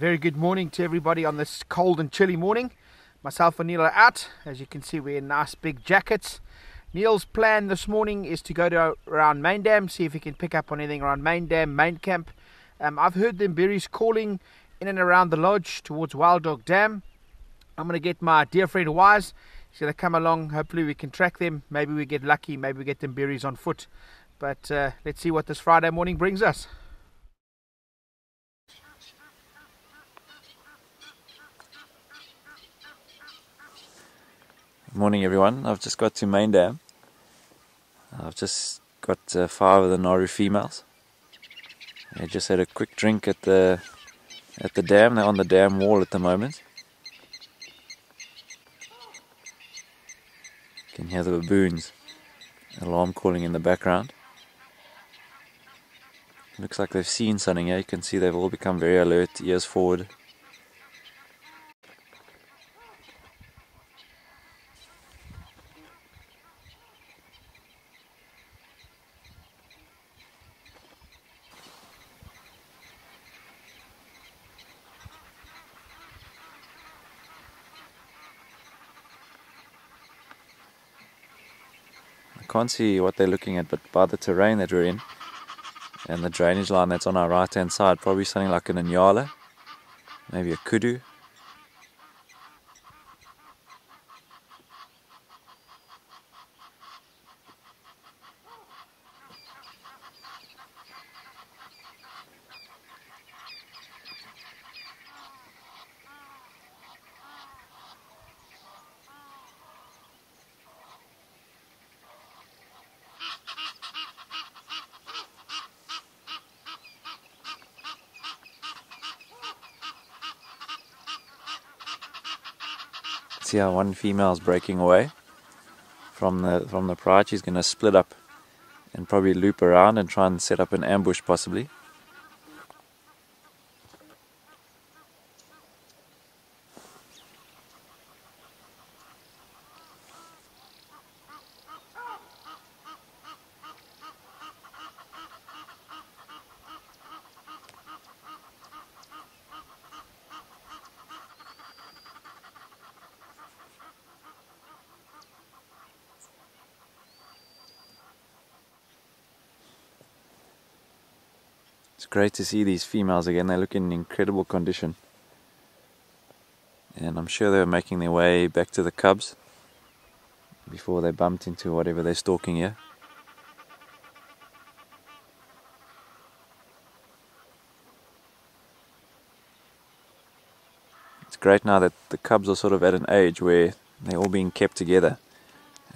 Very good morning to everybody on this cold and chilly morning. Myself and Neil are out. As you can see, we're in nice big jackets. Neil's plan this morning is to go to around Main Dam, see if he can pick up on anything around Main Dam, Main Camp. I've heard them berries calling in and around the lodge towards Wild Dog Dam. I'm going to get my dear friend Wise. He's going to come along. Hopefully we can track them. Maybe we get lucky. Maybe we get them berries on foot. But let's see what this Friday morning brings us. Morning everyone, I've just got to Main Dam. I've just got 5 of the Naru females. They just had a quick drink at the dam. They're on the dam wall at the moment. You can hear the baboons alarm calling in the background. Looks like they've seen something here. You can see they've all become very alert, ears forward. I can't see what they're looking at, but by the terrain that we're in and the drainage line that's on our right hand side, probably something like an Inyala, maybe a kudu. See how one female is breaking away from the pride. She's going to split up and probably loop around and try and set up an ambush possibly. It's great to see these females again. They look in incredible condition. And I'm sure they were making their way back to the cubs before they bumped into whatever they're stalking here. It's great now that the cubs are sort of at an age where they're all being kept together.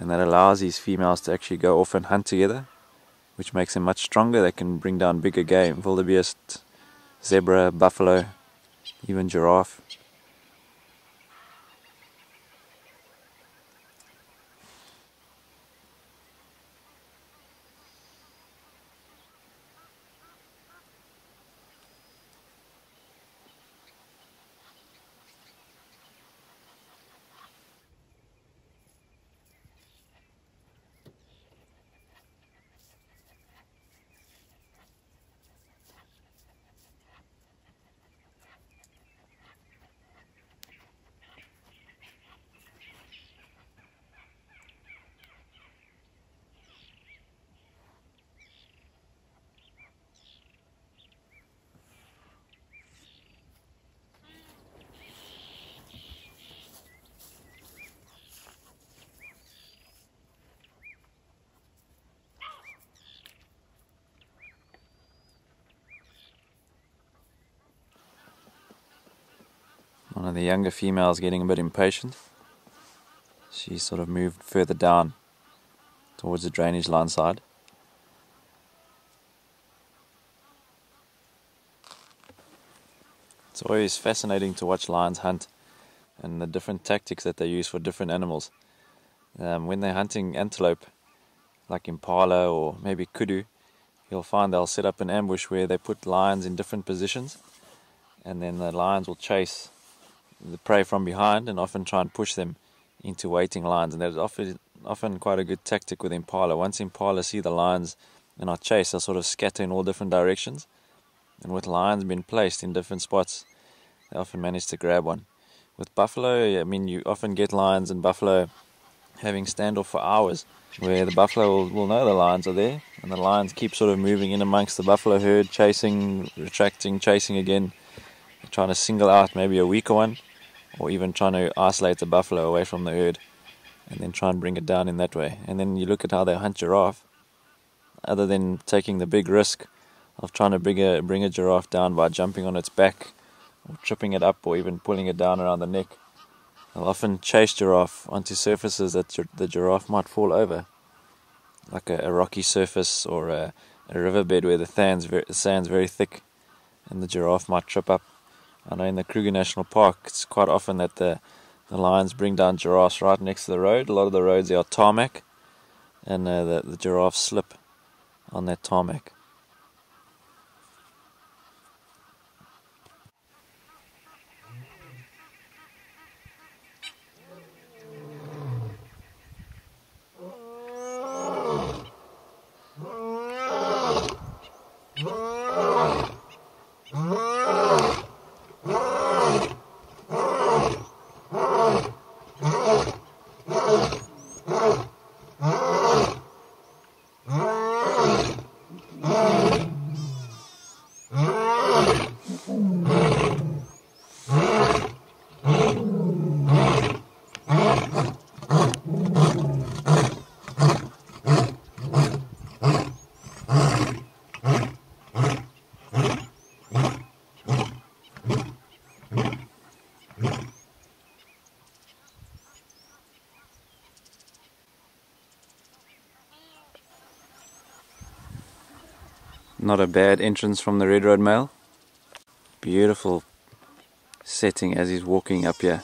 And that allows these females to actually go off and hunt together, which makes them much stronger. They can bring down bigger game, wildebeest, zebra, buffalo, even giraffe. One of the younger females getting a bit impatient. She sort of moved further down towards the drainage line side. It's always fascinating to watch lions hunt and the different tactics that they use for different animals. When they're hunting antelope, like impala or maybe kudu, you'll find they'll set up an ambush where they put lions in different positions, and then the lions will chase the prey from behind and often try and push them into waiting lions. And that's often quite a good tactic with impala. Once impala see the lions and are chased, they'll sort of scatter in all different directions. And with lions being placed in different spots, they often manage to grab one. With buffalo, I mean, you often get lions and buffalo having standoff for hours, where the buffalo will know the lions are there, and the lions keep sort of moving in amongst the buffalo herd, chasing, retracting, chasing again, trying to single out maybe a weaker one, or even trying to isolate the buffalo away from the herd, and then try and bring it down in that way. And then you look at how they hunt giraffe. Other than taking the big risk of trying to bring a giraffe down by jumping on its back, or tripping it up, or even pulling it down around the neck, they'll often chase giraffe onto surfaces that the giraffe might fall over, like a rocky surface or a riverbed where the sand's very thick and the giraffe might trip up. I know in the Kruger National Park it's quite often that the lions bring down giraffes right next to the road. A lot of the roads are tarmac, and the giraffes slip on that tarmac. Not a bad entrance from the red road male. Beautiful setting as he's walking up here.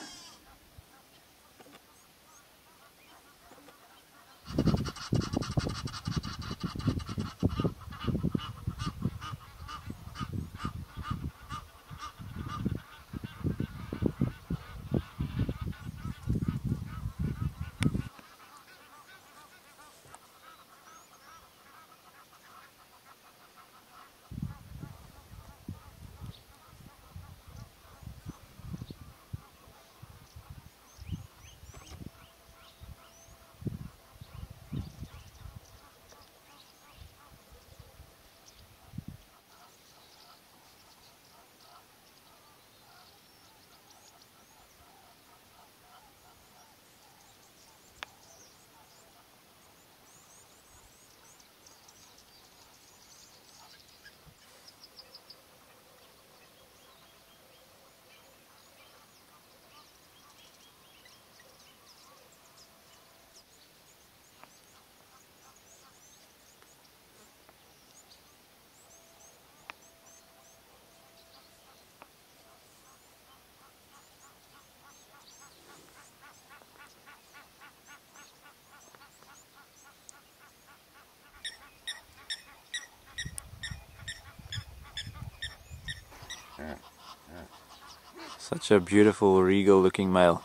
Such a beautiful, regal looking male.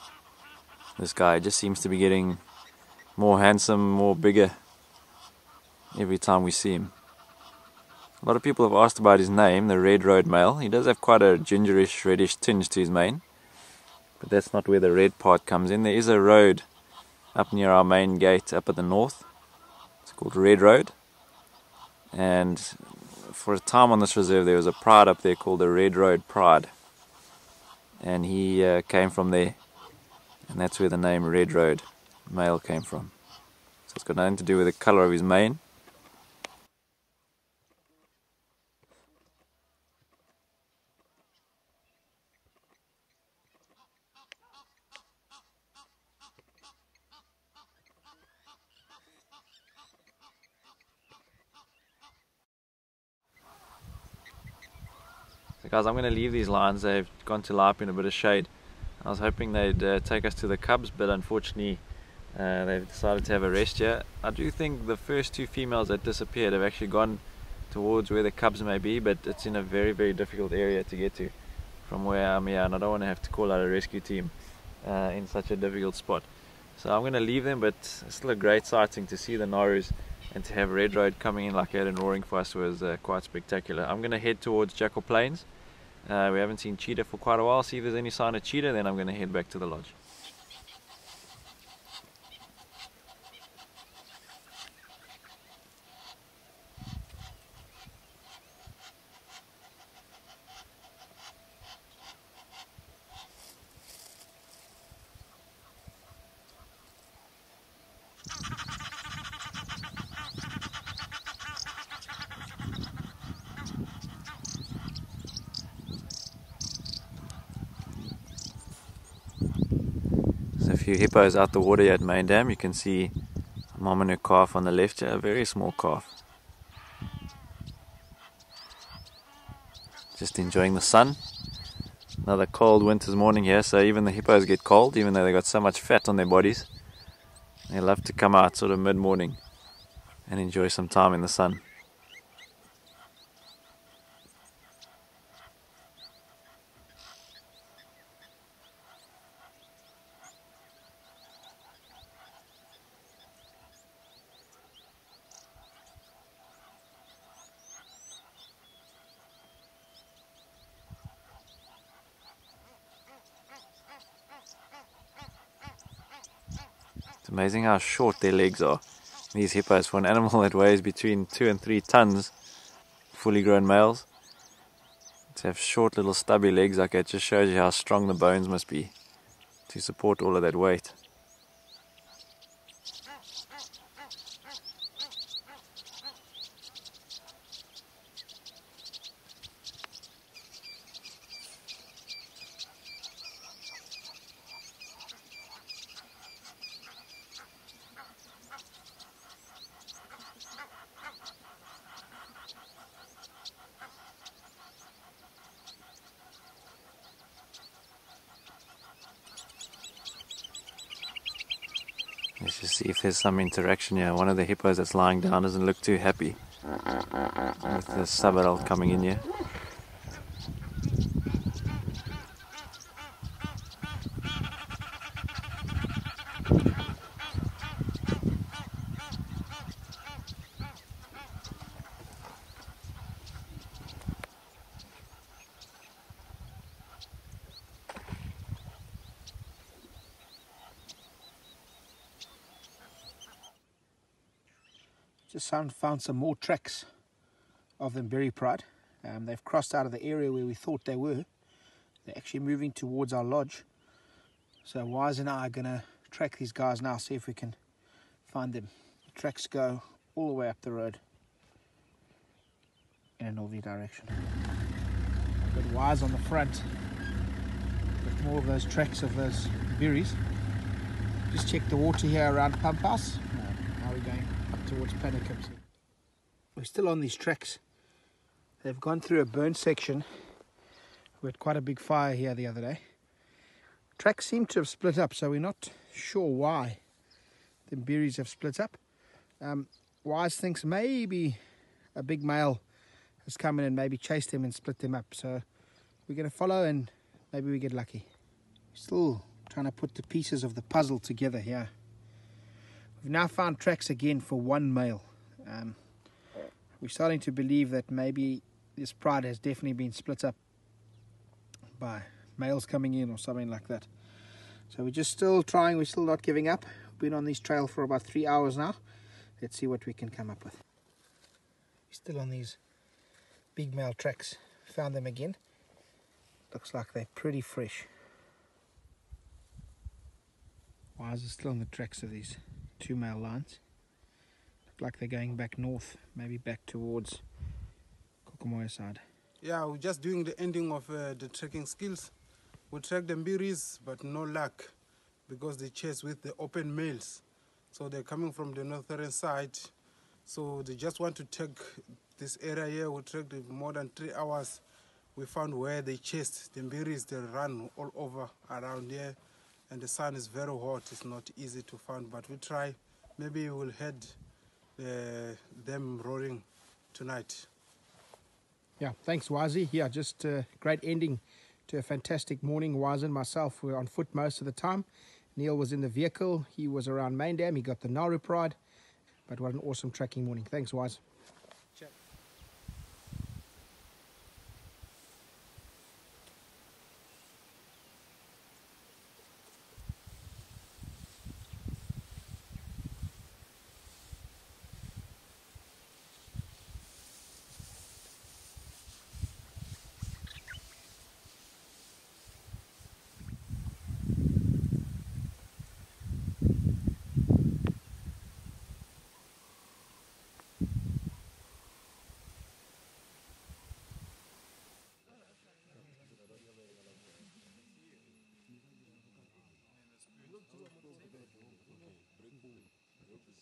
This guy just seems to be getting more handsome, more bigger every time we see him. A lot of people have asked about his name, the red road male. He does have quite a gingerish, reddish tinge to his mane, but that's not where the red part comes in. There is a road up near our main gate up at the north. It's called Red Road, and for a time on this reserve there was a pride up there called the Red Road Pride, and he came from there, and that's where the name Red Road male came from. So it's got nothing to do with the colour of his mane. So guys, I'm going to leave these lions. They've gone to lie up in a bit of shade. I was hoping they'd take us to the cubs, but unfortunately they've decided to have a rest here. I do think the first two females that disappeared have actually gone towards where the cubs may be, but it's in a very, very difficult area to get to from where I'm here, and I don't want to have to call out a rescue team in such a difficult spot. So I'm going to leave them, but it's still a great sighting to see the Narus, and to have Red Road coming in like that and roaring for us was quite spectacular. I'm going to head towards Jackal Plains, We haven't seen cheetah for quite a while. See if there's any sign of cheetah, then I'm going to head back to the lodge. A few hippos out the water here at Main Dam. You can see a mom and her calf on the left here, a very small calf. Just enjoying the sun. Another cold winter's morning here, so even the hippos get cold, even though they got so much fat on their bodies. They love to come out sort of mid-morning and enjoy some time in the sun. It's amazing how short their legs are. These hippos, for an animal that weighs between 2 and 3 tons, fully grown males, to have short little stubby legs like that just shows you how strong the bones must be to support all of that weight. Let's just see if there's some interaction here. One of the hippos that's lying down doesn't look too happy with the sub-adult coming in here. Just found some more tracks of them berry pride. They've crossed out of the area where we thought they were. They're actually moving towards our lodge. So Wise and I are going to track these guys now, see if we can find them. The tracks go all the way up the road in a northerly direction. Got Wise on the front with more of those tracks of those berries. Just check the water here around Pump House. Now we're going up towards Panicums. We're still on these tracks. They've gone through a burn section. We had quite a big fire here the other day. Tracks seem to have split up, so we're not sure why the berries have split up. Wise thinks maybe a big male has come in and maybe chased them and split them up. So we're going to follow and maybe we get lucky. Still trying to put the pieces of the puzzle together here. We've now found tracks again for one male. We're starting to believe that maybe this pride has definitely been split up by males coming in or something like that. So we're just still trying, we're still not giving up. We've been on this trail for about 3 hours now. Let's see what we can come up with. We're still on these big male tracks. Found them again. Looks like they're pretty fresh. Wise is still on the tracks of these two male lines. Look like they're going back north, maybe back towards Kokomoya side. Yeah, we're just doing the ending of the trekking skills. We track the berries, but no luck because they chase with the open males. So they're coming from the northern side. So they just want to take this area here. We tracked it more than 3 hours. We found where they chased the berries. They run all over around here. And the sun is very hot. It's not easy to find, but we try. Maybe we'll head them roaring tonight. Yeah, thanks Wazi. Yeah, just a great ending to a fantastic morning. Wise and myself were on foot most of the time. Neil was in the vehicle. He was around Main Dam. He got the Nauru Pride. But what an awesome trekking morning. Thanks, Wise.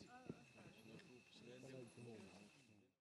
Yes.